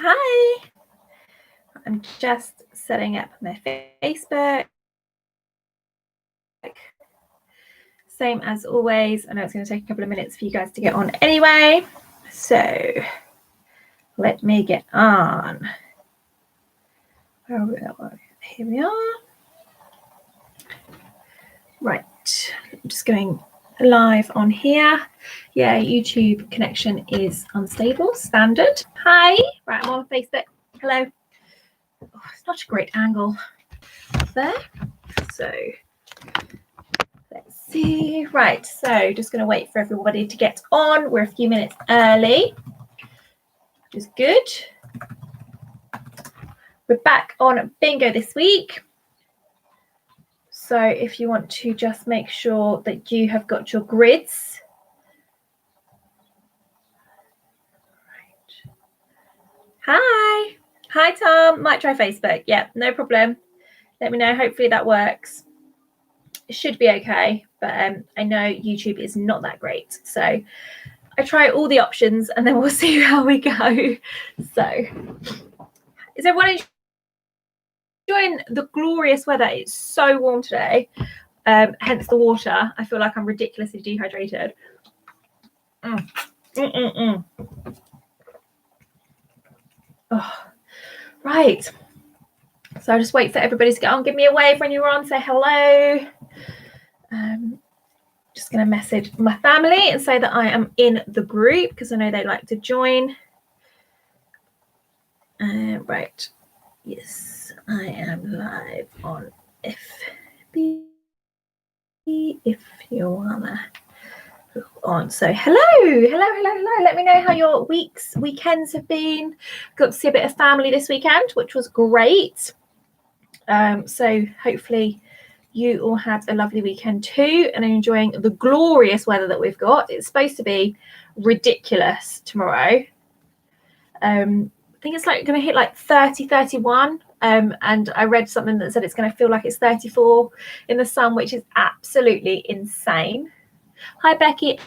Hi. I'm just setting up my Facebook. Same as always. I know it's going to take a couple of minutes for you guys to get on anyway. So let me get on. Here we are. Right. I'm just going live on here. Yeah, YouTube connection is unstable, standard. Hi. Right, I'm on Facebook. Hello. Oh, it's not a great angle there. So let's see. Right, so just going to wait for everybody to get on. We're a few minutes early, which is good. We're back on bingo this week. So if you want to just make sure that you have got your grids. Right. Hi. Hi, Tom. Might try Facebook. Yeah, no problem. Let me know. Hopefully that works. It should be okay, but I know YouTube is not that great. So I try all the options and then we'll see how we go. So is everyone enjoying the glorious weather? It's so warm today, hence the water. I feel like I'm ridiculously dehydrated. Oh, right, so I'll just wait for everybody to get on. Give me a wave when you're on. Say hello. Just going to message my family and say that I am in the group because I know they like to join. Right, yes, I am live on FB. If you wanna go on. So hello. Let me know how your weekends have been. Got to see a bit of family this weekend, which was great. So hopefully you all had a lovely weekend too and are enjoying the glorious weather that we've got. It's supposed to be ridiculous tomorrow. I think it's like going to hit like 30, 31. And I read something that said it's going to feel like it's 34 in the sun, which is absolutely insane. Hi, Becky.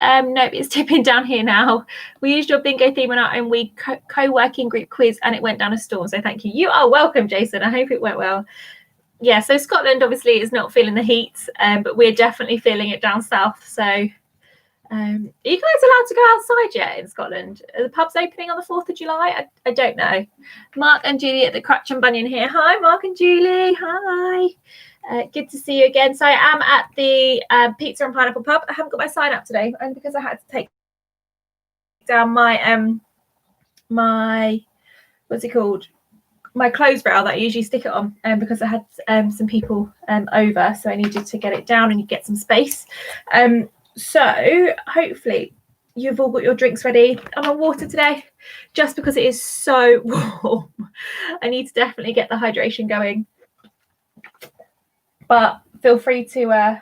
Nope, it's tipping down here now. We used your bingo theme on our own week co-working group quiz and it went down a storm. So thank you. You are welcome, Jason. I hope it went well. Yeah, so Scotland obviously is not feeling the heat, but we're definitely feeling it down south. So are you guys allowed to go outside yet in Scotland? Are the pubs opening on the 4th of July? I don't know. Mark and Julie at the Crutch and Bunyan here. Hi, Mark and Julie. Hi. Good to see you again. So I am at the Pizza and Pineapple pub. I haven't got my sign up today, and because I had to take down my what's it called? My clothes rail that I usually stick it on, because I had some people over, so I needed to get it down and you get some space. So hopefully you've all got your drinks ready. I'm on water today just because it is so warm. I need to definitely get the hydration going. But feel free to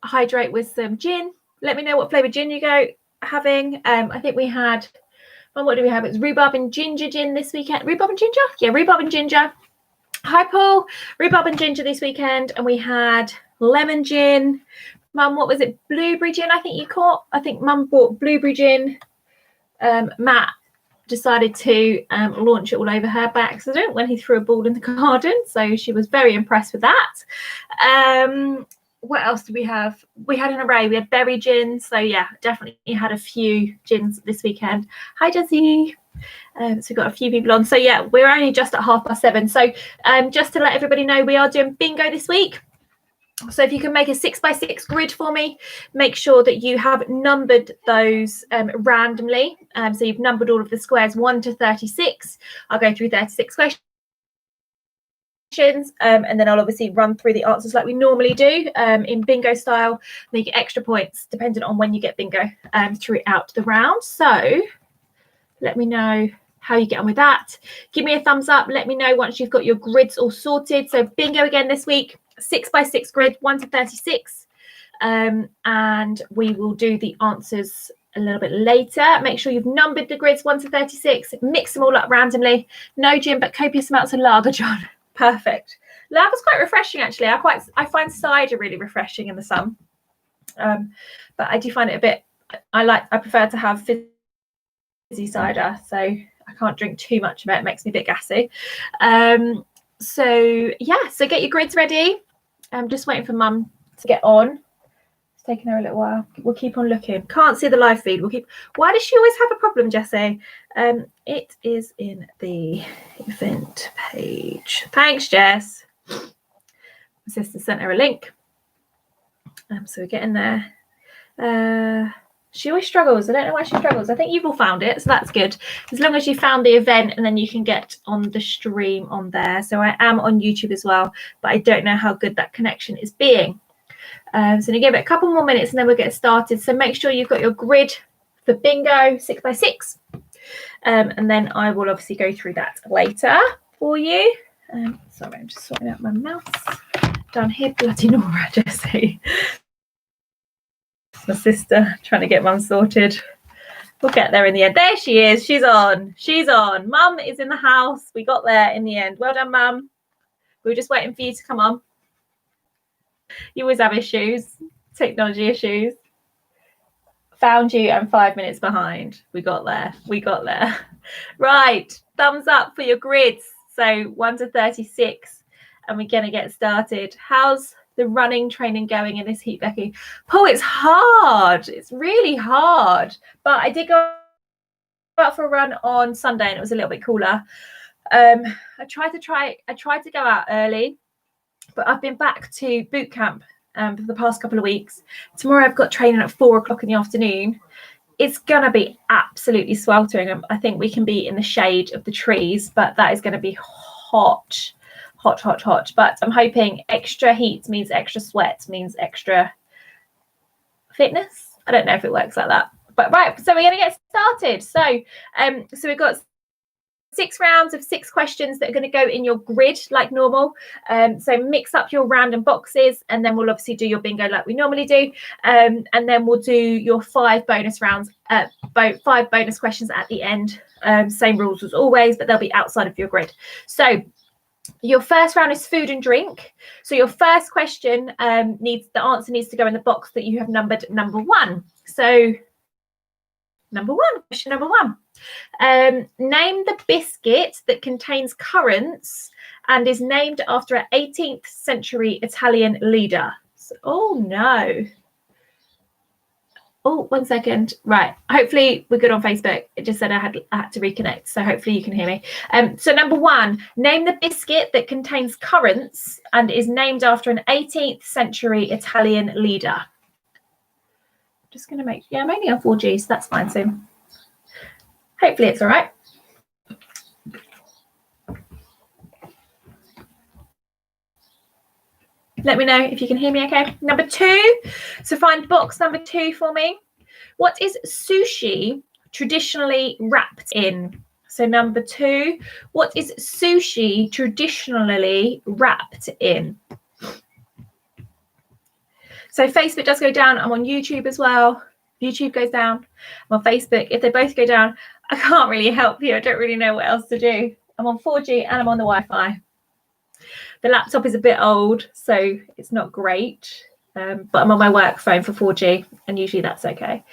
hydrate with some gin. Let me know what flavour gin you go having. I think we had, what do we have? It's rhubarb and ginger gin this weekend. Rhubarb and ginger? Yeah, rhubarb and ginger. Hi, Paul. Rhubarb and ginger this weekend. And we had lemon gin. Mum, what was it? Blueberry gin, I think you caught. I think Mum bought blueberry gin. Matt decided to launch it all over her by accident when he threw a ball in the garden. So she was very impressed with that. What else did we have? We had an array. We had berry gin. So yeah, definitely had a few gins this weekend. Hi, Jesse. So we've got a few people on. So yeah, we're only just at 7:30. So just to let everybody know, we are doing bingo this week. So if you can make a 6x6 grid for me, make sure that you have numbered those randomly. So you've numbered all of the squares 1 to 36. I'll go through 36 questions. And then I'll obviously run through the answers like we normally do in bingo style. Then you get extra points depending on when you get bingo throughout the round. So let me know how you get on with that. Give me a thumbs up. Let me know once you've got your grids all sorted. So bingo again this week. 6x6 grid, 1 to 36, and we will do the answers a little bit later. Make sure you've numbered the grids 1 to 36. Mix them all up randomly. No gin, but copious amounts of lager, John. Perfect. Lager's quite refreshing, actually. I find cider really refreshing in the sun, but I do find it a bit. I prefer to have cider, so I can't drink too much of it. It makes me a bit gassy. So yeah, so get your grids ready. I'm just waiting for Mum to get on. It's taking her a little while. We'll keep on looking. Can't see the live feed. We'll keep. Why does she always have a problem, Jessie? It is in the event page. Thanks, Jess. My sister sent her a link. So we're getting there. She always struggles. I don't know why she struggles. I think you've all found it, so that's good. As long as you found the event, and then you can get on the stream on there. So I am on YouTube as well, but I don't know how good that connection is being. So I'm going to give it a couple more minutes and then we'll get started. So make sure you've got your grid for bingo 6x6. And then I will obviously go through that later for you. Sorry, I'm just sorting out my mouse down here. Bloody Nora, Jessie. My sister trying to get Mum sorted. We'll get there in the end. There she is. She's on. She's on. Mum is in the house. We got there in the end. Well done, Mum. We were just waiting for you to come on. You always have issues, technology issues. Found you and 5 minutes behind. We got there. We got there. Right. Thumbs up for your grids. So 1 to 36. And we're going to get started. How's the running training going in this heat, Becky? Oh, it's hard. It's really hard. But I did go out for a run on Sunday and it was a little bit cooler. I tried to go out early, but I've been back to boot camp for the past couple of weeks. Tomorrow I've got training at 4 o'clock in the afternoon. It's going to be absolutely sweltering. I think we can be in the shade of the trees, but that is going to be hot. But I'm hoping extra heat means extra sweat, means extra fitness. I don't know if it works like that. But right, so we're going to get started. So we've got 6 rounds of 6 questions that are going to go in your grid like normal. So mix up your random boxes and then we'll obviously do your bingo like we normally do. And then we'll do your 5 bonus rounds, 5 bonus questions at the end. Same rules as always, but they'll be outside of your grid. So your first round is food and drink. So your first question the answer needs to go in the box that you have numbered number 1. So question number 1. Name the biscuit that contains currants and is named after an 18th century Italian leader. So, oh no. Oh, 1 second. Right. Hopefully we're good on Facebook. It just said I had to reconnect. So hopefully you can hear me. So number 1, name the biscuit that contains currants and is named after an 18th century Italian leader. Just going to make, I'm only on 4G, so that's fine. So hopefully it's all right. Let me know if you can hear me okay. Number 2, so find box number 2 for me. What is sushi traditionally wrapped in? So number 2, what is sushi traditionally wrapped in? So Facebook does go down. I'm on YouTube as well. YouTube goes down. I'm on Facebook. If they both go down, I can't really help you. I don't really know what else to do. I'm on 4G and I'm on the Wi-Fi. The laptop is a bit old, so it's not great. But I'm on my work phone for 4G, and usually that's okay.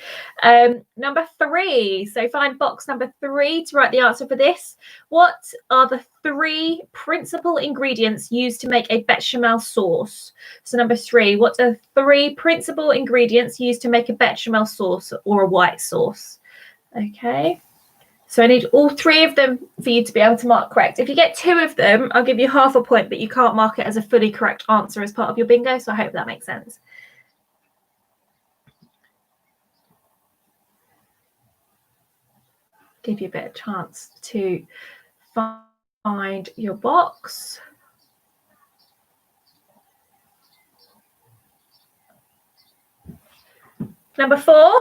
Number 3. So find box number 3 to write the answer for this. What are the 3 principal ingredients used to make a bechamel sauce? So number 3, what are 3 principal ingredients used to make a bechamel sauce or a white sauce? Okay. So I need all 3 of them for you to be able to mark correct. If you get 2 of them, I'll give you half a point, but you can't mark it as a fully correct answer as part of your bingo. So I hope that makes sense. Give you a bit of chance to find your box. Number 4.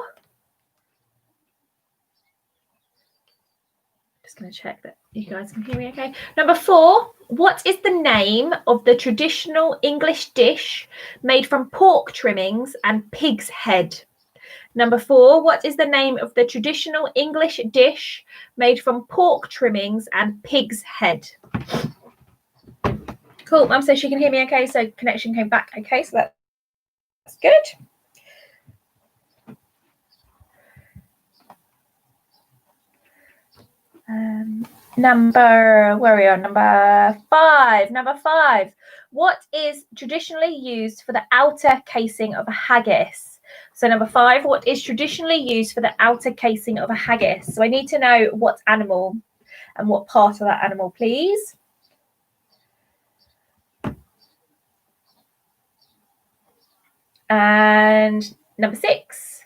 Just going to check that you guys can hear me okay. Number 4, what is the name of the traditional English dish made from pork trimmings and pig's head? Number 4, what is the name of the traditional English dish made from pork trimmings and pig's head? Cool. Mum says she can hear me okay, so connection came back okay, so that's good. Number 5. Number 5. What is traditionally used for the outer casing of a haggis? So number 5, what is traditionally used for the outer casing of a haggis? So I need to know what animal and what part of that animal, please. And number 6,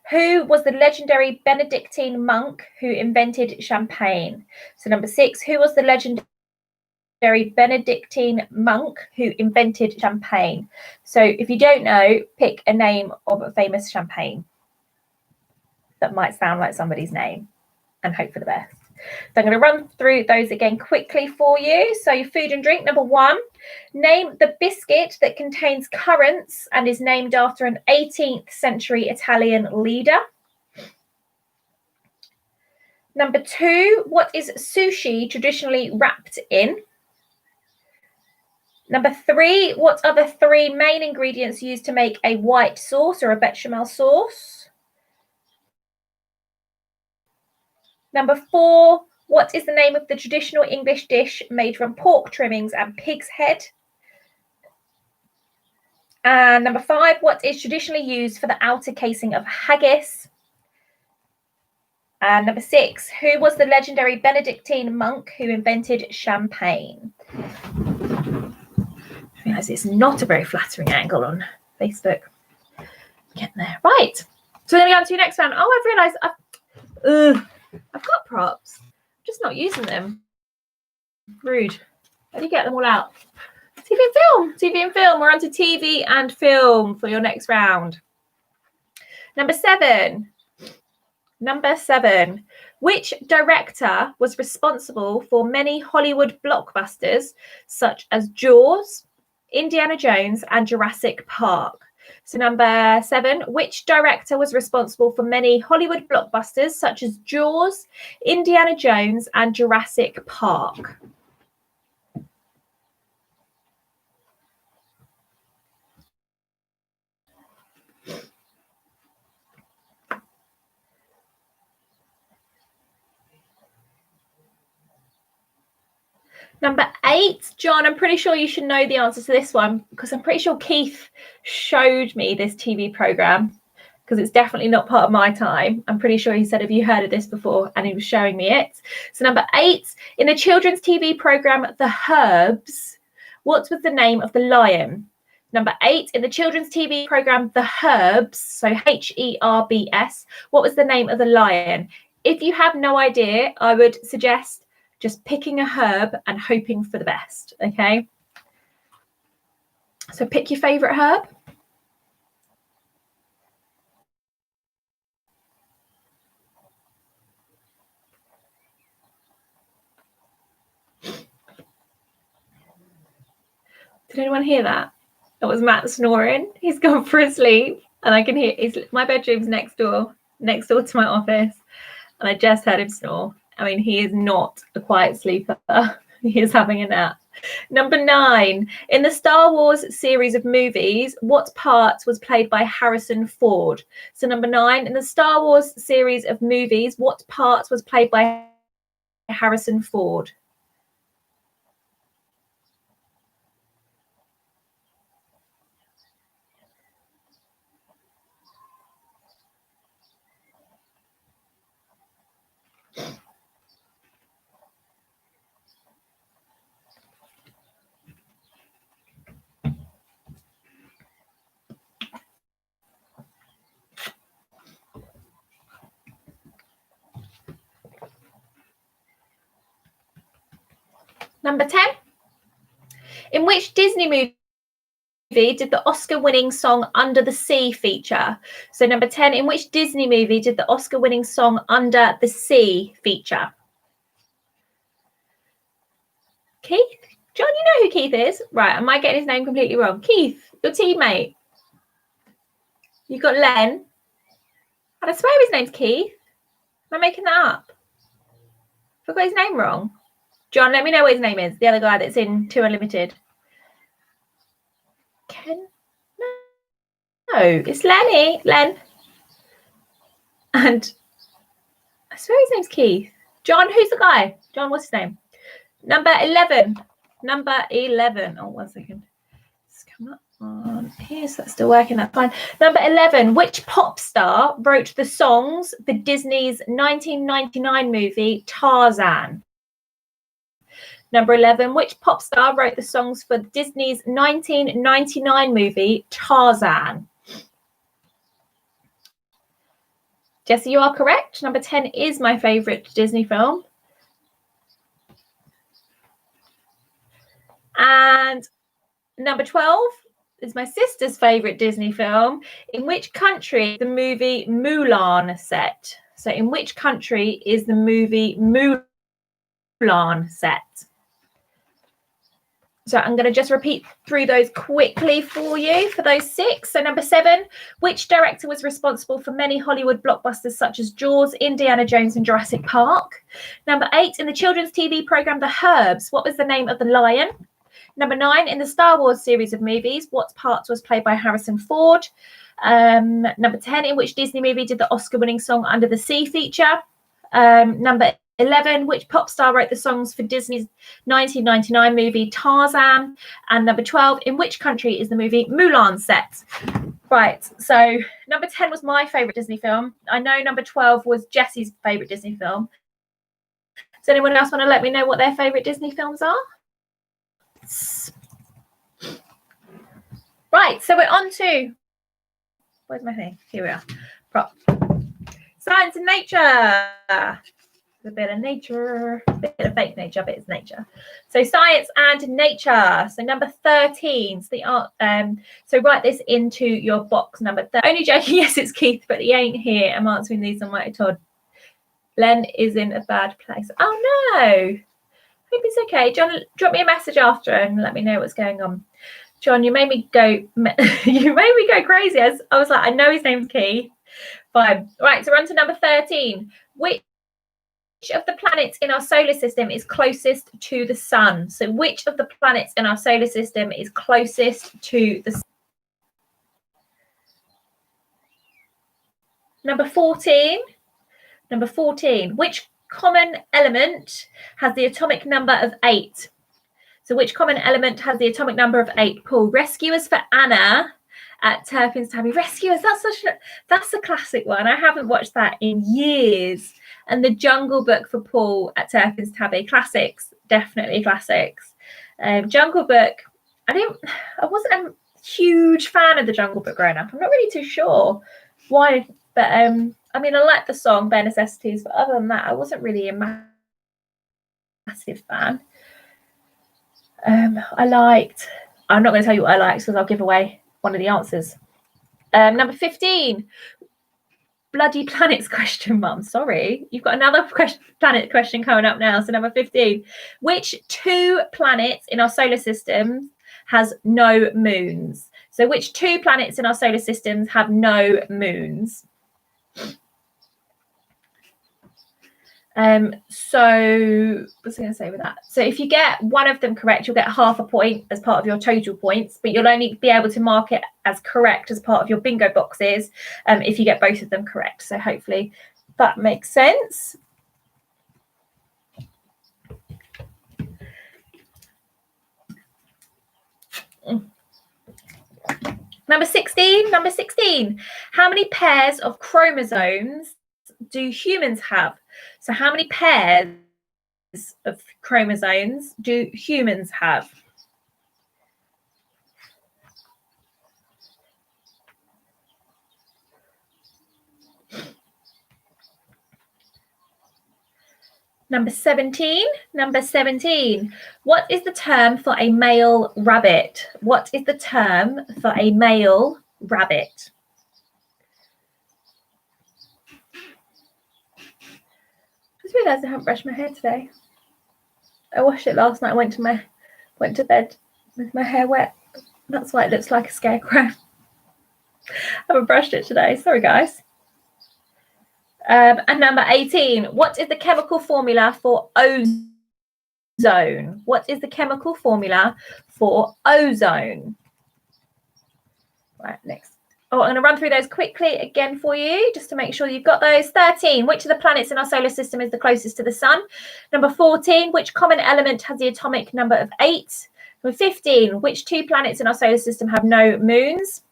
who was the legendary Benedictine monk who invented champagne? So number 6, who was the legendary Benedictine monk who invented champagne? So if you don't know, pick a name of a famous champagne that might sound like somebody's name and hope for the best. So I'm going to run through those again quickly for you. So your food and drink. Number 1, name the biscuit that contains currants and is named after an 18th century Italian leader. Number 2, what is sushi traditionally wrapped in? Number 3, what are the 3 main ingredients used to make a white sauce or a bechamel sauce? Number 4, what is the name of the traditional English dish made from pork trimmings and pig's head? And number 5, what is traditionally used for the outer casing of haggis? And number 6, who was the legendary Benedictine monk who invented champagne? I realise it's not a very flattering angle on Facebook. Getting there. Right. So we're going to go on to your next one. Oh, I've realised I've got props. I'm just not using them. Rude. How do you get them all out? TV and film. TV and film. We're on to TV and film for your next round. Number 7. Which director was responsible for many Hollywood blockbusters such as Jaws, Indiana Jones, and Jurassic Park? So number 7, which director was responsible for many Hollywood blockbusters such as Jaws, Indiana Jones, and Jurassic Park? Number 8, John, I'm pretty sure you should know the answer to this one because I'm pretty sure Keith showed me this TV program because it's definitely not part of my time. I'm pretty sure he said, have you heard of this before? And he was showing me it. So number 8, in the children's TV program, The Herbs, what was the name of the lion? Number 8, in the children's TV program, The Herbs, so Herbs, what was the name of the lion? If you have no idea, I would suggest just picking a herb and hoping for the best, okay? So pick your favourite herb. Did anyone hear that? That was Matt snoring. He's gone for a sleep and I can hear my bedroom's next door to my office. And I just heard him snore. I mean, he is not a quiet sleeper. He is having a nap. Number 9, in the Star Wars series of movies, what part was played by Harrison Ford? So number 9, in the Star Wars series of movies, what part was played by Harrison Ford? Number 10, in which Disney movie did the Oscar-winning song Under the Sea feature? So number 10, in which Disney movie did the Oscar-winning song Under the Sea feature? Keith? John, you know who Keith is? Right, I might get his name completely wrong. Keith, your teammate. You've got Len. And I swear his name's Keith. Am I making that up? Have I got his name wrong? John, let me know what his name is. The other guy that's in 2 Unlimited. Ken? No, it's Lenny. Len. And I swear his name's Keith. John, who's the guy? John, what's his name? Number 11. Number 11. Oh, 1 second. It's come up on here, so that's still working. That's fine. Number 11. Which pop star wrote the songs for Disney's 1999 movie Tarzan? Number 11. Which pop star wrote the songs for Disney's 1999 movie Tarzan? Jessie, you are correct. Number 10 is my favourite Disney film. And number 12 is my sister's favourite Disney film. In which country is the movie Mulan set? So in which country is the movie Mulan set? So I'm going to just repeat through those quickly for you for those 6. So number 7, which director was responsible for many Hollywood blockbusters such as Jaws, Indiana Jones and Jurassic Park? Number 8, in the children's TV program The Herbs, what was the name of the lion? Number 9, in the Star Wars series of movies, what part was played by Harrison Ford? Number 10, in which Disney movie did the Oscar-winning song Under the Sea feature? Number 11, which pop star wrote the songs for Disney's 1999 movie Tarzan? And number 12, in which country is the movie Mulan set? Right, so number 10 was my favourite Disney film. I know number 12 was Jessie's favourite Disney film. Does anyone else want to let me know what their favourite Disney films are? Right, so we're on to, where's my thing? Here we are. Prop. Science and nature. A bit of nature, a bit of fake nature, but it's nature. So science and nature. So number 13. So write this into your box. Number 13. Only joking. Yes, it's Keith, but he ain't here. I'm answering these on my Todd. Len is in a bad place. Oh no. Hope it's okay. John, drop me a message after and let me know what's going on. John, you made me go. You made me go crazy. I was like, I know his name's Keith. Fine. Right. So we're on to number 13. Which of the planets in our solar system is closest to the sun? So which of the planets in our solar system is closest to the sun? Number 14. Number 14. Which common element has the atomic number of 8? So which common element has the atomic number of 8? Paul. Rescuers for Anna at Turpin's Tabby. Rescuers, that's a classic one. I haven't watched that in years. And The Jungle Book for Paul at Turpin's Tabby. Classics, definitely classics. Jungle Book, I wasn't a huge fan of The Jungle Book growing up. I'm not really too sure why, but I mean, I like the song Bare Necessities, but other than that, I wasn't really a massive fan. I'm not going to tell you what I liked because I'll give away one of the answers. Number 15. Bloody planets question, Mum. Sorry. You've got another planet question coming up now. So number 15. Which 2 planets in our solar system has no moons? So which 2 planets in our solar systems have no moons? So what's I going to say with that? So if you get one of them correct, you'll get half a point as part of your total points, but you'll only be able to mark it as correct as part of your bingo boxes if you get both of them correct. So hopefully that makes sense. Number 16. How many pairs of chromosomes do humans have? So how many pairs of chromosomes do humans have? Number 17. What is the term for a male rabbit? What is the term for a male rabbit? I just realised I haven't brushed my hair today. I washed it last night. I went to bed with my hair wet. That's why it looks like a scarecrow. I haven't brushed it today. Sorry, guys. And number 18. What is the chemical formula for ozone? What is the chemical formula for ozone? Right, next I'm going to run through those quickly again for you, just to make sure you've got those. 13, which of the planets in our solar system is the closest to the sun? Number 14, which common element has the atomic number of 8? Number 15, which 2 planets in our solar system have no moons?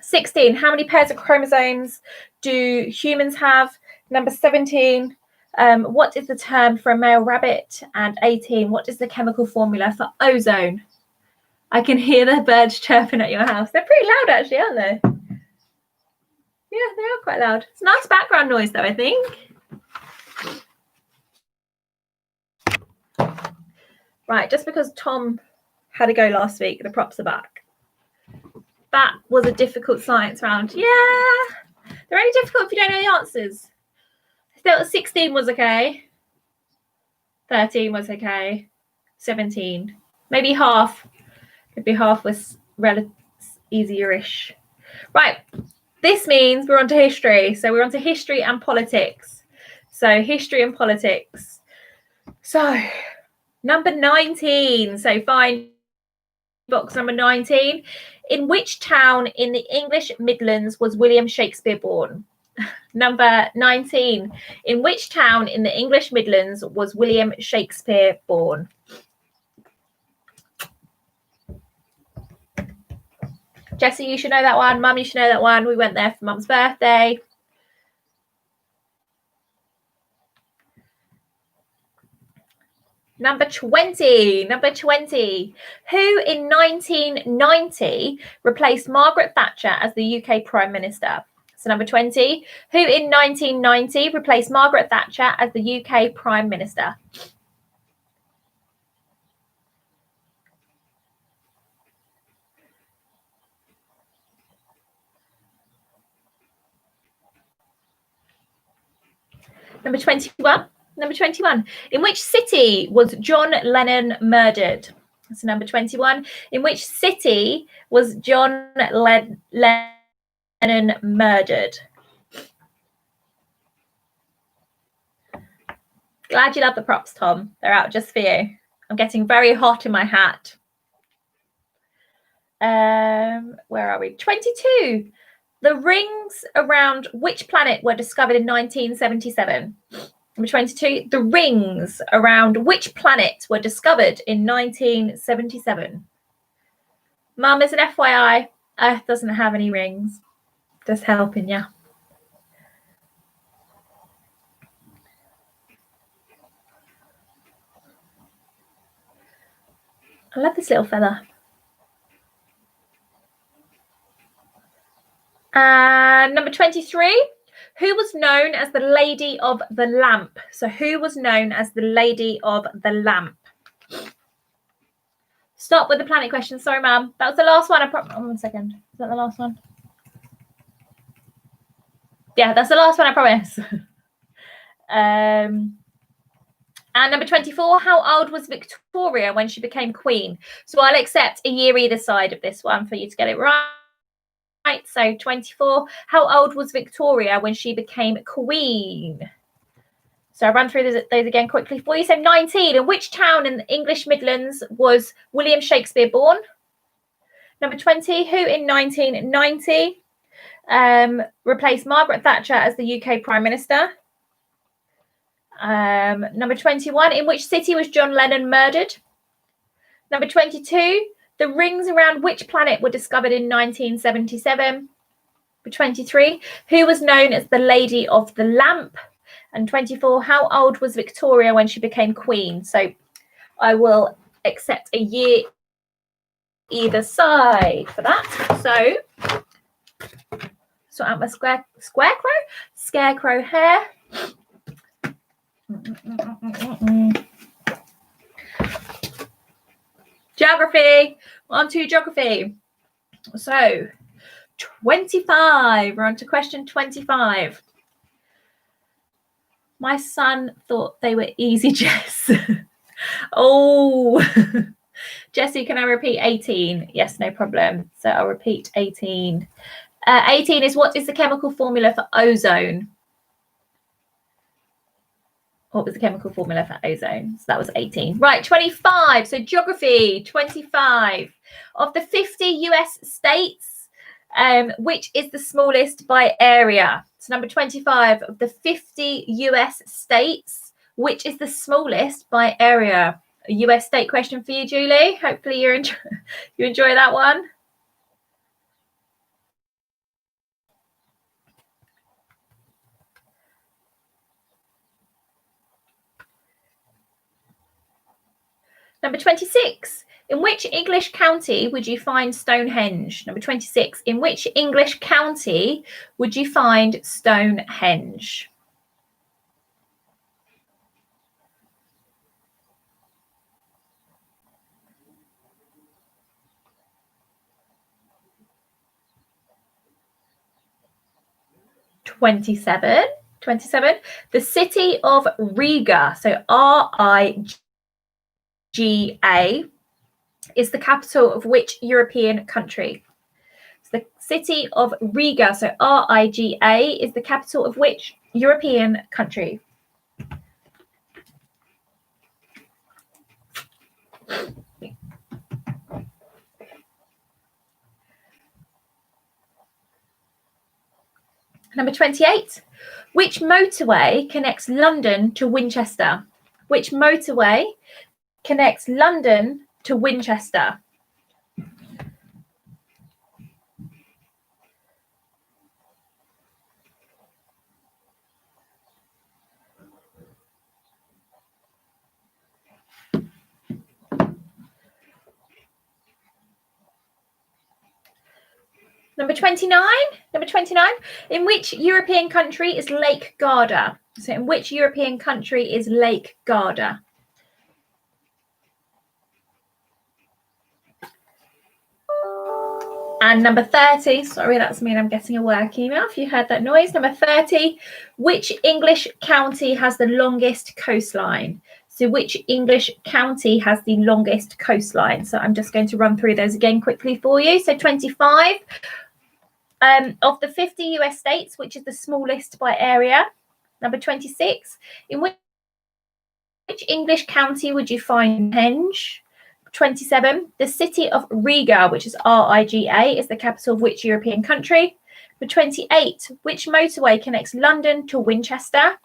16, how many pairs of chromosomes do humans have? Number 17, what is the term for a male rabbit? And 18, what is the chemical formula for ozone? I can hear the birds chirping at your house. They're pretty loud, actually, aren't they? Yeah, they are quite loud. It's nice background noise, though, I think. Right, just because Tom had a go last week, the props are back. That was a difficult science round. Yeah, they're only difficult if you don't know the answers. Still, 16 was okay. 13 was okay. 17, maybe half. Maybe half was relatively easier-ish. Right. This means we're on to history. So we're on to history and politics. So history and politics. So number 19. So find box number 19. In which town in the English Midlands was William Shakespeare born? Number 19. In which town in the English Midlands was William Shakespeare born? Jessie, you should know that one. Mum, you should know that one. We went there for Mum's birthday. Number 20. Number 20. Who in 1990 replaced Margaret Thatcher as the UK Prime Minister? So number 20. Who in 1990 replaced Margaret Thatcher as the UK Prime Minister? Number 21. Number 21. In which city was John Lennon murdered? That's number 21. In which city was John Lennon murdered? Glad you love the props, Tom. They're out just for you. I'm getting very hot in my hat. Where are we? 22. The rings around which planet were discovered in 1977? Number 22. The rings around which planet were discovered in 1977? Mum, as an FYI, Earth doesn't have any rings. Just helping you. I love this little fella. Number 23. Who was known as the Lady of the Lamp? So who was known as the Lady of the Lamp? Stop with the planet question. Sorry, Mum. That was the last one. 1 second. Is that the last one? Yeah, that's the last one, I promise. And number 24, how old was Victoria when she became queen? So I'll accept a year either side of this one for you to get it right. Right, so 24. How old was Victoria when she became queen? So I'll run through those again quickly for you. So 19. In which town in the English Midlands was William Shakespeare born? Number 20. Who in 1990 replaced Margaret Thatcher as the UK Prime Minister? Number 21. In which city was John Lennon murdered? Number 22. The rings around which planet were discovered in 1977? Number 23. Who was known as the Lady of the Lamp? And 24. How old was Victoria when she became queen? So I will accept a year either side for that. So sort out my scarecrow hair. Geography. On to geography. So 25. We're on to question 25. My son thought they were easy, Jess. Oh, Jessie, can I repeat 18? Yes, no problem. So I'll repeat 18. 18 is, what is the chemical formula for ozone? What was the chemical formula for ozone? So that was 18. Right, 25. So geography, 25. Of the 50 US states, Which is the smallest by area? So number 25, of the 50 US states, which is the smallest by area? A US state question for you, Julie. Hopefully you enjoy that one. Number 26, in which English county would you find Stonehenge? Number 26, in which English county would you find Stonehenge? Twenty-seven. The city of Riga, so Riga, is the capital of which European country? So the city of Riga, so Riga, is the capital of which European country? Number 28. Which motorway connects London to Winchester? Which motorway connects London to Winchester? Number 29. In which European country is Lake Garda? So in which European country is Lake Garda? And number 30, sorry, that's me, I'm getting a work email if you heard that noise. Number 30, which English county has the longest coastline? So which English county has the longest coastline? So I'm just going to run through those again quickly for you. So 25, of the 50 US states, which is the smallest by area? Number 26, in which English county would you find Henge? 27, the city of Riga, which is Riga, is the capital of which European country? Number 28, which motorway connects London to Winchester?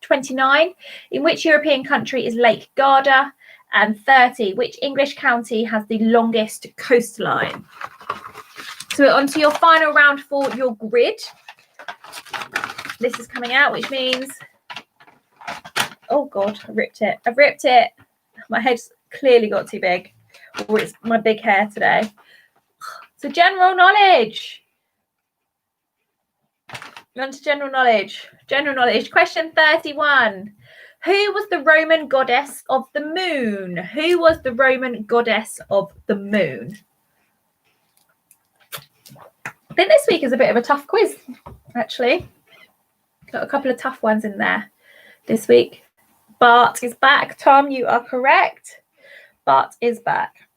29, in which European country is Lake Garda? And 30, which English county has the longest coastline? So we're on to your final round for your grid. This is coming out, which means, oh God, I've ripped it. My head's clearly got too big, or it's my big hair today. So general knowledge. On to general knowledge. Question 31. Who was the Roman goddess of the moon? Who was the Roman goddess of the moon? I think this week is a bit of a tough quiz, actually. Got a couple of tough ones in there this week. Bart is back. Tom, you are correct. Bart is back.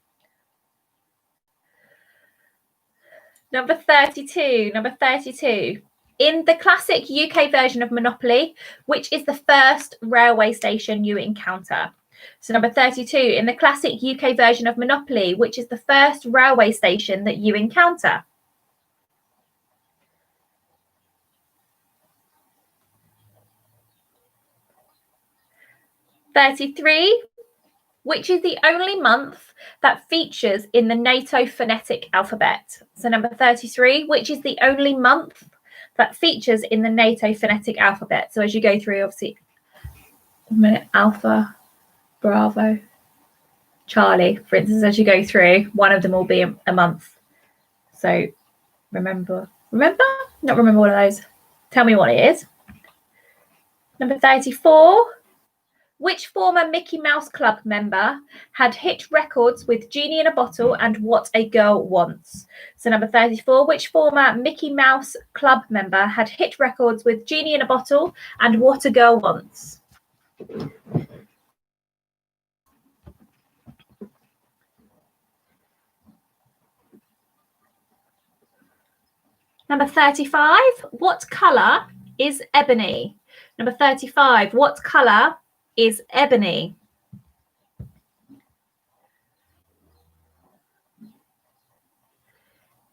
Number 32. In the classic UK version of Monopoly, which is the first railway station you encounter? So number 32. In the classic UK version of Monopoly, which is the first railway station that you encounter? '33. Which is the only month that features in the NATO phonetic alphabet? So number 33, which is the only month that features in the NATO phonetic alphabet? So as you go through, obviously, Alpha, Bravo, Charlie, for instance, as you go through, one of them will be a month. So remember? Not remember one of those. Tell me what it is. Number 34. Which former Mickey Mouse Club member had hit records with Genie in a Bottle and What a Girl Wants? So number 34, which former Mickey Mouse Club member had hit records with Genie in a Bottle and What a Girl Wants? Number 35, what colour is ebony? Number 35, what colour is ebony?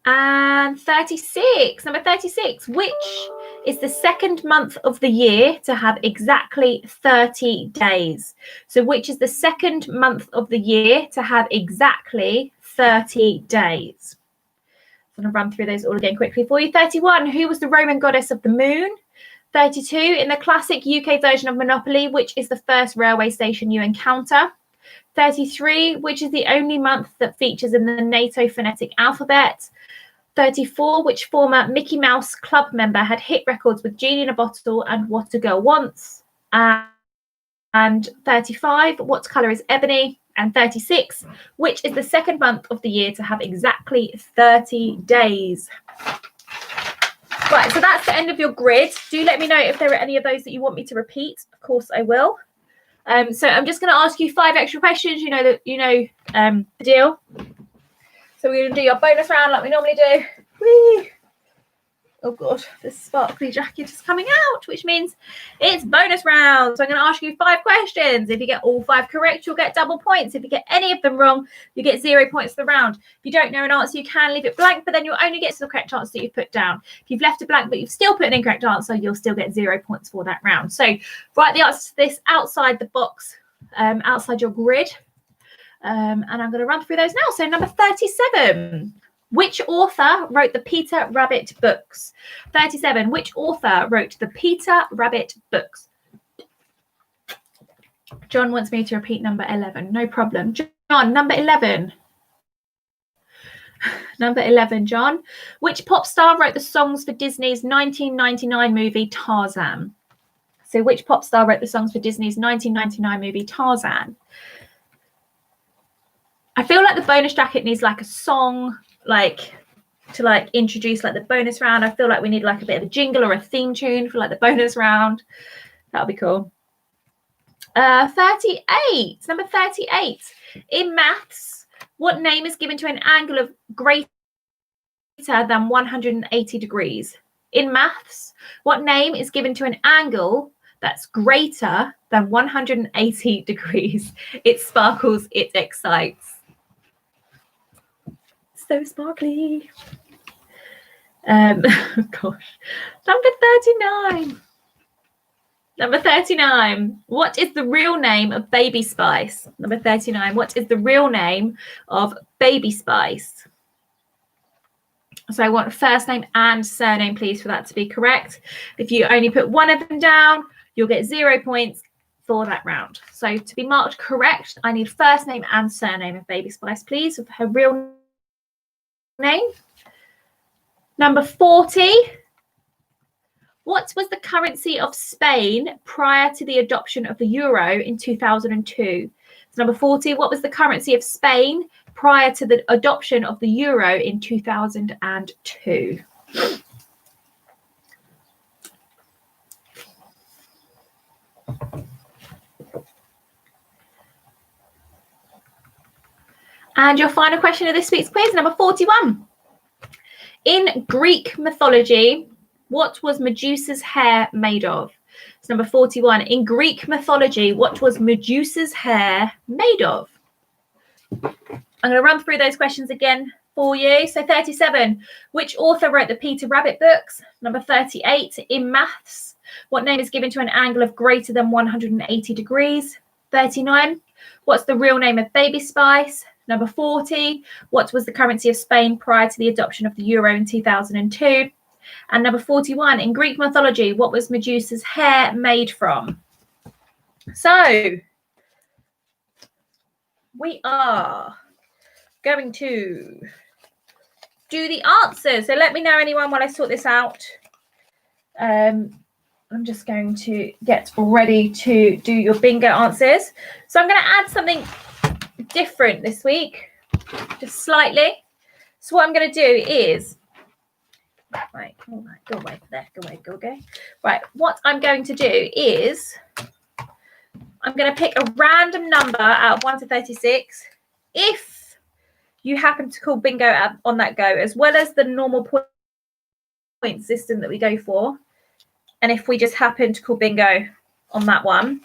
And 36, number 36, which is the second month of the year to have exactly 30 days? So which is the second month of the year to have exactly 30 days? I'm going to run through those all again quickly for you. 31, who was the Roman goddess of the moon? 32, in the classic UK version of Monopoly, which is the first railway station you encounter? 33, which is the only month that features in the NATO phonetic alphabet? 34, which former Mickey Mouse Club member had hit records with Genie in a Bottle and What a Girl Wants? And 35, what colour is ebony? And 36, which is the second month of the year to have exactly 30 days. Right, so that's the end of your grid. Do let me know if there are any of those that you want me to repeat. Of course I will. So I'm just going to ask you 5 extra questions. You know the deal. So we're going to do your bonus round like we normally do. Whee! Oh, God, the sparkly jacket is coming out, which means it's bonus round. So I'm going to ask you 5 questions. If you get all 5 correct, you'll get double points. If you get any of them wrong, you get 0 points for the round. If you don't know an answer, you can leave it blank, but then you'll only get to the correct answer that you've put down. If you've left it blank, but you've still put an incorrect answer, you'll still get 0 points for that round. So write the answer to this outside the box, outside your grid. And I'm going to run through those now. So number 37. Which author wrote the Peter Rabbit books? 37. Which author wrote the Peter Rabbit books? John wants me to repeat number 11. No problem. John, number 11. Number 11, John. Which pop star wrote the songs for Disney's 1999 movie Tarzan? So which pop star wrote the songs for Disney's 1999 movie Tarzan? I feel like the bonus jacket needs like a song, like to like introduce like the bonus round. I feel like we need like a bit of a jingle or a theme tune for like the bonus round. That'll be cool. 38, number 38. In maths, what name is given to an angle of greater than 180 degrees? In maths, what name is given to an angle that's greater than 180 degrees? It sparkles, it excites. So sparkly. Gosh. Number 39. Number 39. What is the real name of Baby Spice? Number 39. What is the real name of Baby Spice? So I want first name and surname, please, for that to be correct. If you only put one of them down, you'll get 0 points for that round. So to be marked correct, I need first name and surname of Baby Spice, please, with her real name. Number 40. What was the currency of Spain prior to the adoption of the euro in 2002? So number 40. What was the currency of Spain prior to the adoption of the euro in 2002? And your final question of this week's quiz, number 41. In Greek mythology, what was Medusa's hair made of? It's number 41. In Greek mythology, what was Medusa's hair made of? I'm going to run through those questions again for you. So 37. Which author wrote the Peter Rabbit books? Number 38. In maths, what name is given to an angle of greater than 180 degrees? 39. What's the real name of Baby Spice? Number 40, what was the currency of Spain prior to the adoption of the euro in 2002? And number 41, in Greek mythology, what was Medusa's hair made from? So we are going to do the answers. So let me know, anyone, while I sort this out. I'm just going to get ready to do your bingo answers. So I'm going to add something different this week, just slightly. So what I'm going to do is, right, go away there, go away. Right, what I'm going to do is, I'm going to pick a random number out of 1 to 36. If you happen to call bingo on that go, as well as the normal point system that we go for, and if we just happen to call bingo on that one,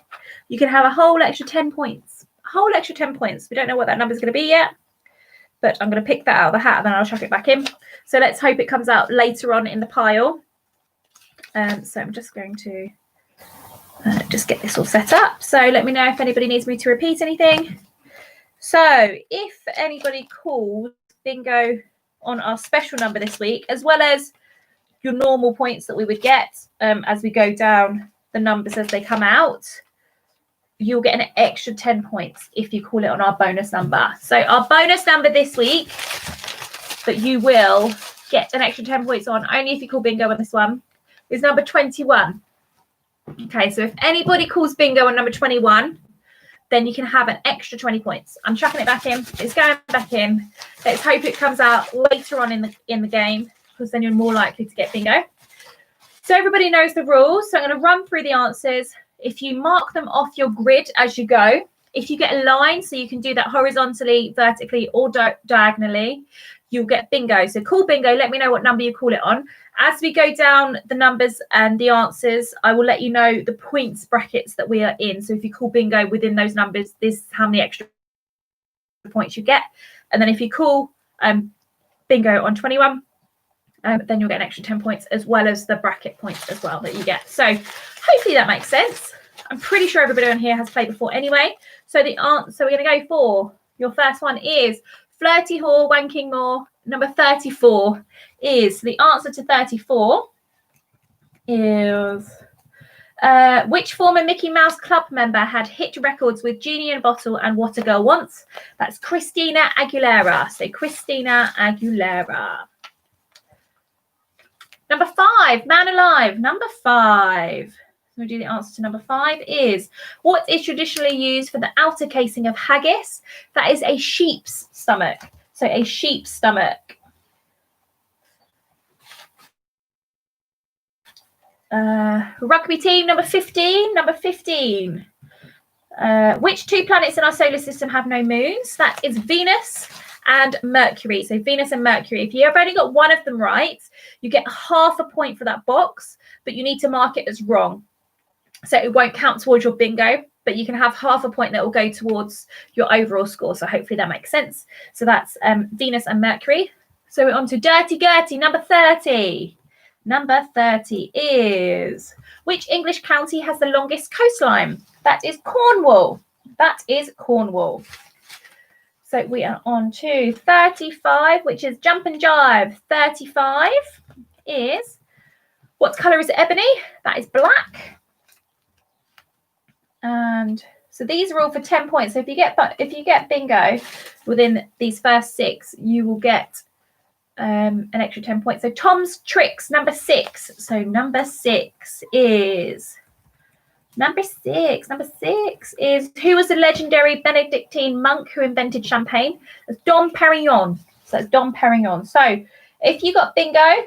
you can have a whole extra 10 points. A whole extra 10 points. We don't know what that number is going to be yet. but I'm going to pick that out of the hat and then I'll chuck it back in. So let's hope it comes out later on in the pile. So I'm just going to just get this all set up. So let me know if anybody needs me to repeat anything. So if anybody calls bingo on our special number this week, as well as your normal points that we would get as we go down the numbers as they come out, you'll get an extra 10 points if you call it on our bonus number. So our bonus number this week that you will get an extra 10 points on, only if you call bingo on this one, is number 21. Okay, so if anybody calls bingo on number 21, then you can have an extra 20 points. I'm chucking it back in. It's going back in. Let's hope it comes out later on in the game, because then you're more likely to get bingo. So everybody knows the rules. So I'm going to run through the answers. If you mark them off your grid as you go, if you get a line, so you can do that horizontally, vertically, or diagonally, you'll get bingo. So call bingo. Let me know what number you call it on. As we go down the numbers and the answers, I will let you know the points brackets that we are in. So if you call bingo within those numbers, this is how many extra points you get. And then if you call bingo on 21, then you'll get an extra 10 points, as well as the bracket points as well that you get. So hopefully that makes sense. I'm pretty sure everybody on here has played before anyway. So the answer, so we're going to go for your first one is Flirty Haw, Wanking More. Number 34 is, the answer to 34 is, which former Mickey Mouse Club member had hit records with Genie in a Bottle and What a Girl Wants? That's Christina Aguilera. So Christina Aguilera. Number 5, Man Alive. Number 5. We'll do the answer to number 5 is, what is traditionally used for the outer casing of haggis? That is a sheep's stomach. So a sheep's stomach. Rugby team, number 15. Number 15. Which 2 planets in our solar system have no moons? That is Venus and Mercury. So Venus and Mercury. If you have only got one of them right, you get half a point for that box, but you need to mark it as wrong. So it won't count towards your bingo, but you can have half a point that will go towards your overall score. So hopefully that makes sense. So that's Venus and Mercury. So we're on to Dirty Gertie, number 30. Number 30 is, which English county has the longest coastline? That is Cornwall. That is Cornwall. So we are on to 35, which is Jump and Jive. 35 is, what colour is ebony? That is black. And so these are all for 10 points. So if you get bingo within these first 6, you will get an extra 10 points. So Tom's Tricks, number 6. So number 6 is, who was the legendary Benedictine monk who invented champagne? That's Dom Perignon. So that's Dom Perignon. So if you got bingo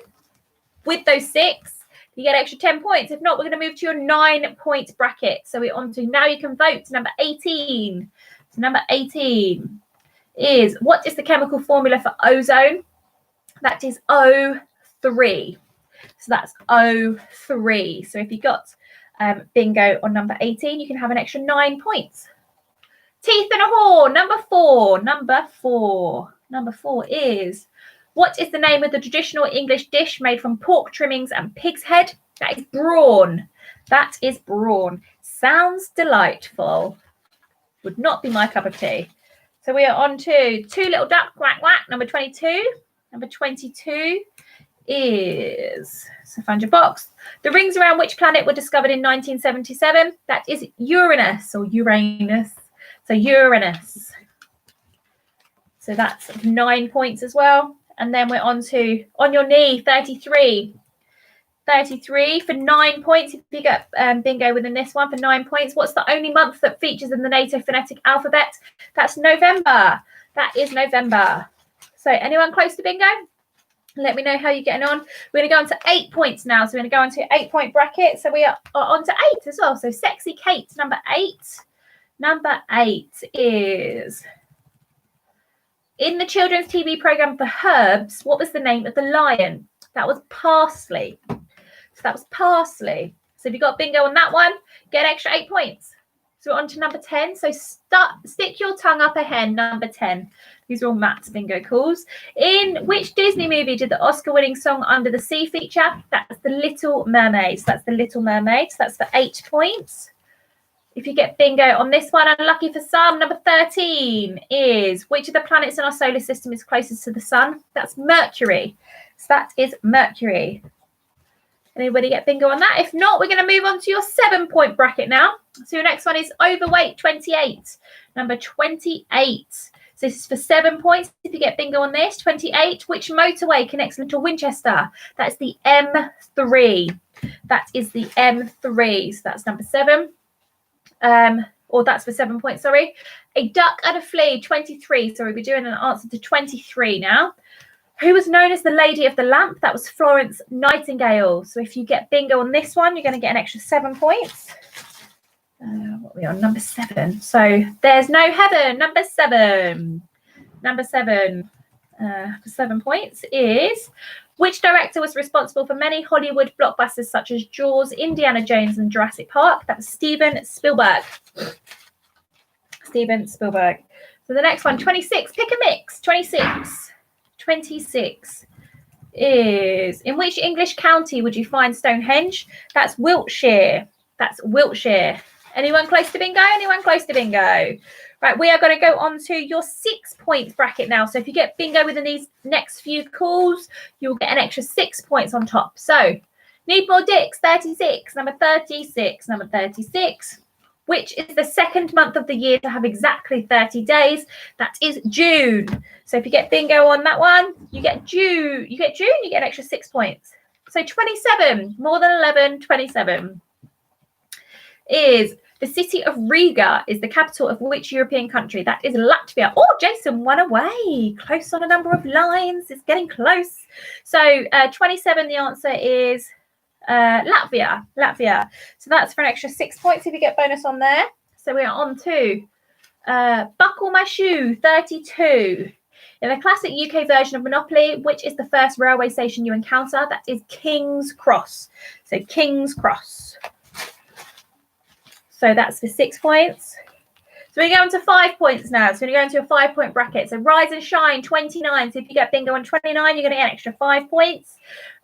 with those 6, you get extra 10 points. If not, we're going to move to your 9-point bracket. So we're on to, now you can vote, number 18. So number 18 is, what is the chemical formula for ozone? That is O3. So that's O3. So if you got bingo on number 18, you can have an extra 9 points. Teeth and a horn, number 4. Number 4 is, what is the name of the traditional English dish made from pork trimmings and pig's head? That is brawn. That is brawn. Sounds delightful. Would not be my cup of tea. So we are on to Two Little Duck, Quack Quack, number 22. Number 22 is, so find your box. The rings around which planet were discovered in 1977? That is Uranus or Uranus. So Uranus. So that's 9 points as well. And then we're on to, on your knee, 33. 33 for 9 points. If you get bingo within this one for 9 points. What's the only month that features in the NATO phonetic alphabet? That's November. That is November. So anyone close to bingo? Let me know how you're getting on. We're going to go on to 8 points now. So we're going to go on to 8-point bracket. So we are on to 8 as well. So Sexy Kate, number 8. Number 8 is, in the children's TV program The Herbs, what was the name of the lion? That was Parsley. So that was Parsley. So if you got bingo on that one, get an extra 8 points. So we're on to number 10. So stick your tongue up ahead, number 10. These are all Matt's bingo calls. In which Disney movie did the Oscar-winning song Under the Sea feature? That's The Little Mermaid. So that's The Little Mermaid. So that's for 8 points. If you get bingo on this one, unlucky for some, number 13 is which of the planets in our solar system is closest to the sun? That's Mercury. So that is Mercury. Anybody get bingo on that? If not, we're going to move on to your 7-point bracket now. So your next one is overweight 28. Number 28. So this is for 7 points. If you get bingo on this, 28. Which motorway connects Little Winchester? That's the M3. That is the M3. So that's number 7. Or that's for 7 points, sorry. A duck and a flea, 23. So we'll be doing an answer to 23 now. Who was known as the Lady of the Lamp? That was Florence Nightingale. So if you get bingo on this one, you're going to get an extra 7 points. What are we on? Number 7. So there's no heaven. Number 7. Number 7 for 7 points is which director was responsible for many Hollywood blockbusters such as Jaws, Indiana Jones, and Jurassic Park? That was Steven Spielberg. Steven Spielberg. So the next one, 26. Pick a mix. 26 is in which English county would you find Stonehenge? That's Wiltshire. That's Wiltshire. Anyone close to bingo? Anyone close to bingo? Right, we are going to go on to your 6-point bracket now. So if you get bingo within these next few calls, you'll get an extra 6 points on top. So need more dicks, 36. Number 36. Number 36. Which is the second month of the year to have exactly 30 days. That is June. So if you get bingo on that one, you get June. You get an extra 6 points. So 27, more than 11, 27 is the city of Riga is the capital of which European country? That is Latvia. Oh, Jason, one away. Close on a number of lines. It's getting close. So 27, the answer is Latvia. So that's for an extra 6 points if you get bonus on there. So we are on to Buckle My Shoe, 32. In the classic UK version of Monopoly, which is the first railway station you encounter? That is King's Cross. So King's Cross. So that's for 6 points. So we're going to 5 points now. So we're going to go into a 5-point bracket. So Rise and Shine, 29. So if you get bingo on 29, you're going to get an extra 5 points.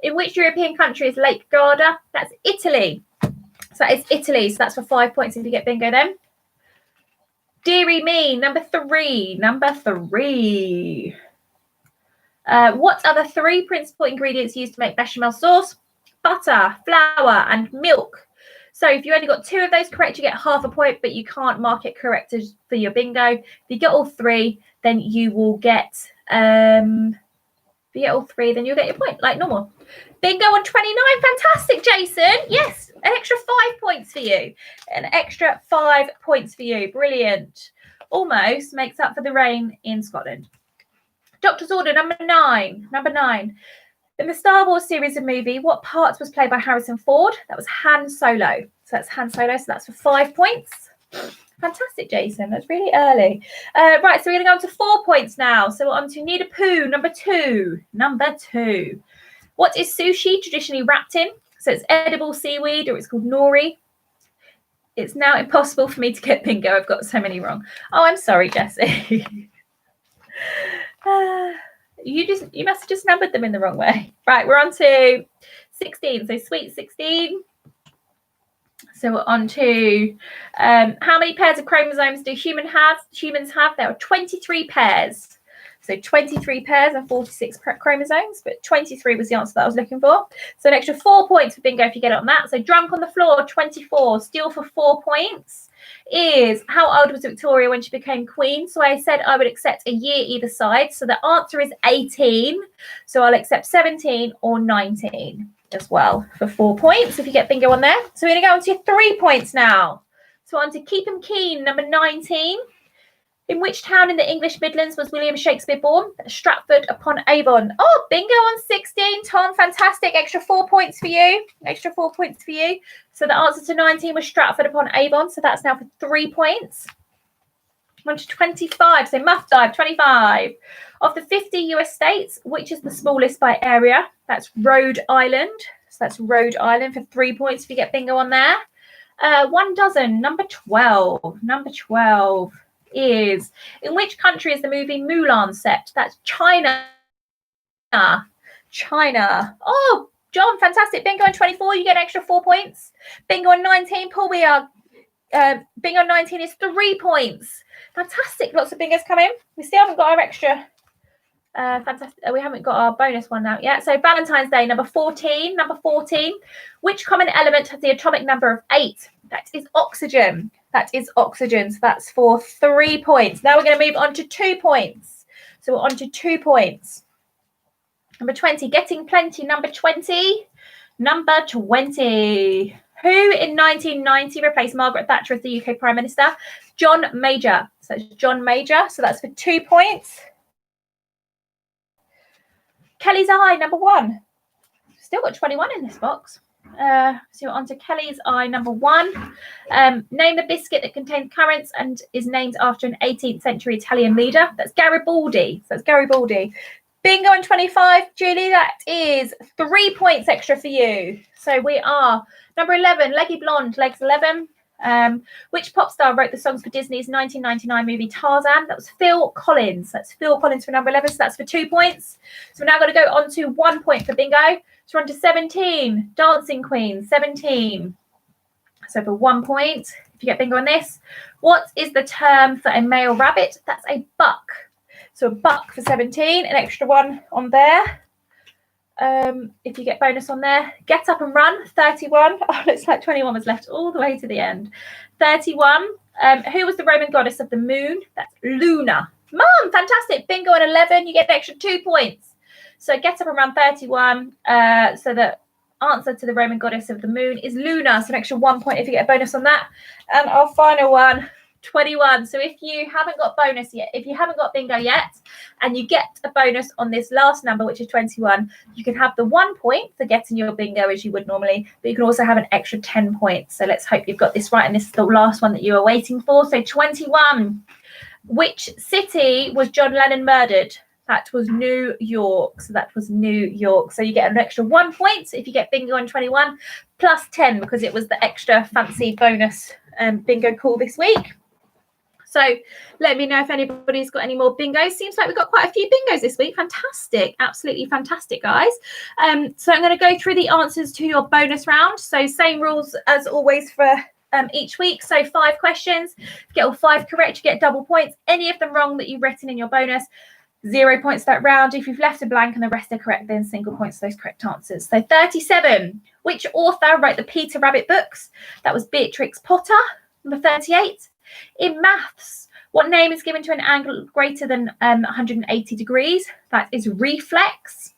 In which European country is Lake Garda? That's Italy. So that is Italy. So that's for 5 points if you get bingo then. Deary Me, number 3. Number 3. What are the 3 principal ingredients used to make bechamel sauce? Butter, flour, and milk. So if you only got 2 of those correct, you get half a point, but you can't mark it correct for your bingo. If you get all 3, then you will get if you get all 3, then you'll get your point like normal. Bingo on 29. Fantastic, Jason. Yes, an extra 5 points for you. An extra 5 points for you. Brilliant. Almost makes up for the rain in Scotland. Doctor's Order, number 9. Number 9. In the Star Wars series of movie, what part was played by Harrison Ford? That was Han Solo. So that's Han Solo. So that's for 5 points. Fantastic, Jason. That's really early. Right, so we're going to go on to 4 points now. So we're on to Need a Poo, number 2. Number 2. What is sushi traditionally wrapped in? So it's edible seaweed, or it's called nori. It's now impossible for me to get bingo. I've got so many wrong. Oh, I'm sorry, Jessie. You must have just numbered them in the wrong way. Right, we're on to 16. So sweet 16. So we're on to how many pairs of chromosomes do humans have? There are 23 pairs. So 23 pairs and 46 chromosomes, but 23 was the answer that I was looking for. So an extra 4 points for bingo if you get it on that. So Drunk on the Floor, 24. Steal for 4 points is how old was Victoria when she became queen? So I said I would accept a year either side. So the answer is 18. So I'll accept 17 or 19 as well for 4 points if you get bingo on there. So we're going to go on to 3 points now. So on to Keep 'em Keen, number 19. In which town in the English Midlands was William Shakespeare born? Stratford upon Avon. Oh, bingo on 16, Tom. Fantastic. Extra 4 points for you. Extra 4 points for you. So the answer to 19 was Stratford upon Avon. So that's now for 3 points. On to 25. So Muff Dive, 25. Of the 50 US states, which is the smallest by area? That's Rhode Island. So that's Rhode Island for 3 points if you get bingo on there. 1 dozen. Number 12. Number 12 is, in which country is the movie Mulan set? That's China. China. Oh, John, fantastic. Bingo on 24, you get an extra 4 points. Bingo on 19, Paul, we are bingo on 19 is 3 points. Fantastic. Lots of bingos coming. We still haven't got our extra fantastic. We haven't got our bonus one out yet. So Valentine's Day, number 14. Number 14. Which common element has the atomic number of 8? That is oxygen. That is oxygen. So that's for 3 points. Now we're going to move on to 2 points. So we're on to 2 points. Number 20, getting plenty. Number 20. Number 20. Who in 1990 replaced Margaret Thatcher as the UK Prime Minister? John Major. So it's John Major. So that's for 2 points. Kelly's Eye, number 1. Still got 21 in this box. So we're on to Kelly's Eye, number 1. Name the biscuit that contains currants and is named after an 18th century Italian leader. That's Garibaldi. So that's Garibaldi. Bingo on 25, Julie, that is 3 points extra for you. So we are number 11, Leggy Blonde, legs 11. Which pop star wrote the songs for Disney's 1999 movie Tarzan? That was Phil Collins. That's Phil Collins for number 11, so that's for 2 points. So we're now going to go on to 1 point for bingo. So we're on to 17, Dancing Queen, 17. So for 1 point, if you get bingo on this, what is the term for a male rabbit? That's a buck. So a buck for 17, an extra 1 on there. If you get bonus on there, Get Up and Run, 31. Oh, looks like 21 was left all the way to the end. 31. Who was the Roman goddess of the moon? That's Luna. Mum, fantastic. Bingo on 11. You get the extra 2 points. So Get Up and Run, 31. So the answer to the Roman goddess of the moon is Luna. So an extra 1 point if you get a bonus on that. And our final one, 21. So if you haven't got bonus yet, if you haven't got bingo yet, and you get a bonus on this last number, which is 21, you can have the 1 point for getting your bingo as you would normally, but you can also have an extra 10 points. So let's hope you've got this right, and this is the last one that you are waiting for. So 21. Which city was John Lennon murdered? That was New York. So that was New York. So you get an extra 1 point if you get bingo on 21, plus 10 because it was the extra fancy bonus bingo call this week. So let me know if anybody's got any more bingos. Seems like we've got quite a few bingos this week. Fantastic. Absolutely fantastic, guys. So I'm going to go through the answers to your bonus round. So same rules as always for each week. So 5 questions. If you get all 5 correct, you get double points. Any of them wrong that you've written in your bonus, 0 points that round. If you've left a blank and the rest are correct, then single points for those correct answers. So 37. Which author wrote the Peter Rabbit books? That was Beatrix Potter. Number 38. In maths, what name is given to an angle greater than 180 degrees? That is reflex.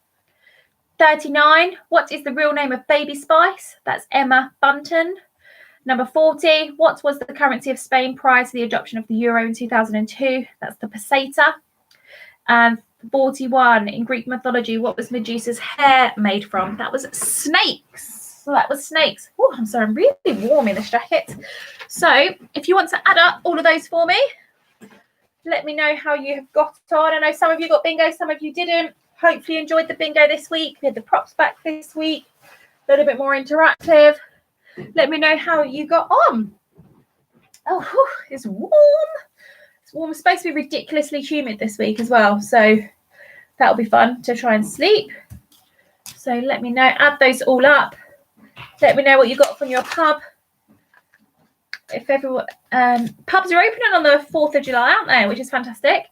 39. What is the real name of Baby Spice? That's Emma Bunton. Number 40. What was the currency of Spain prior to the adoption of the euro in 2002? That's the peseta. And 41. In Greek mythology, what was Medusa's hair made from? That was snakes. So that was snakes. Oh, I'm sorry, I'm really warm in this jacket. So if you want to add up all of those for me, let me know how you have got on. I know some of you got bingo, some of you didn't. Hopefully you enjoyed the bingo this week. We had the props back this week. A little bit more interactive. Let me know how you got on. Oh, whew, it's warm. It's warm. It's supposed to be ridiculously humid this week as well. So that'll be fun to try and sleep. So let me know. Add those all up. Let me know what you got from your pub. If everyone, pubs are opening on the 4th of July, aren't they? Which is fantastic.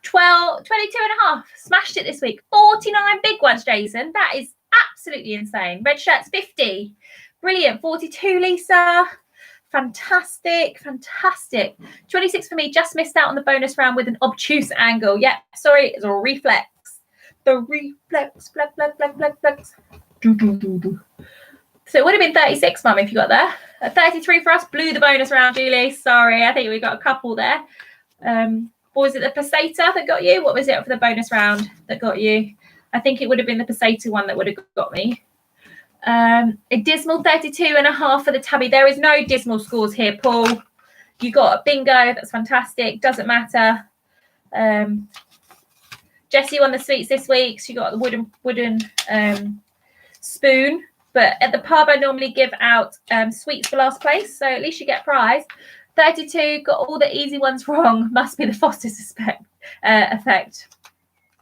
22 and a half. Smashed it this week. 49 big ones, Jason. That is absolutely insane. Red shirts, 50. Brilliant. 42, Lisa. Fantastic. Fantastic. 26 for me. Just missed out on the bonus round with an obtuse angle. Yeah, sorry. It's a reflex. The reflex. Flex. Do. So it would have been 36, Mum, if you got there. 33 for us. Blew the bonus round, Julie. Sorry. I think we got a couple there. Or was it the peseta that got you? What was it for the bonus round that got you? I think it would have been the peseta one that would have got me. A dismal 32 and a half for the tabby. There is no dismal scores here, Paul. You got a bingo. That's fantastic. Doesn't matter. Jessie won the sweets this week. She got the wooden spoon. But at the pub, I normally give out sweets for last place. So at least you get a prize. 32, got all the easy ones wrong. Must be the Foster's effect.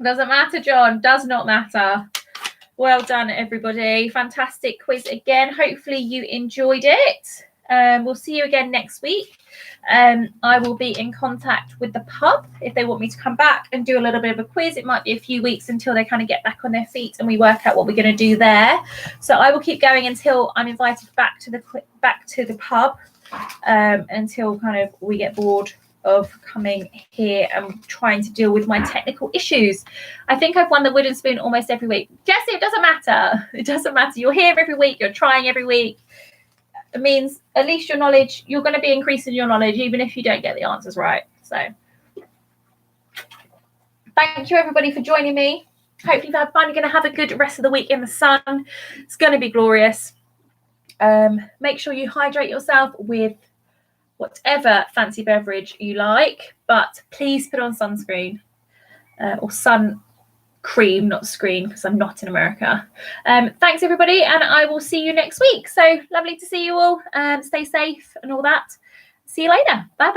Doesn't matter, John. Does not matter. Well done, everybody. Fantastic quiz again. Hopefully you enjoyed it. We'll see you again next week. I will be in contact with the pub if they want me to come back and do a little bit of a quiz. It might be a few weeks until they kind of get back on their feet and we work out what we're going to do there. So I will keep going until I'm invited back to the pub, until kind of we get bored of coming here and trying to deal with my technical issues. I think I've won the wooden spoon almost every week. Jessie, it doesn't matter. It doesn't matter. You're here every week. You're trying every week. It means at least your knowledge, you're going to be increasing your knowledge even if you don't get the answers right. So thank you everybody for joining me. Hopefully you've had fun. You're going to have a good rest of the week in the sun. It's going to be glorious. Make sure you hydrate yourself with whatever fancy beverage you like, but please put on sunscreen or sun cream, not screen, because I'm not in America. Thanks everybody, and I will see you next week. So lovely to see you all. Stay safe and all that. See you later. Bye.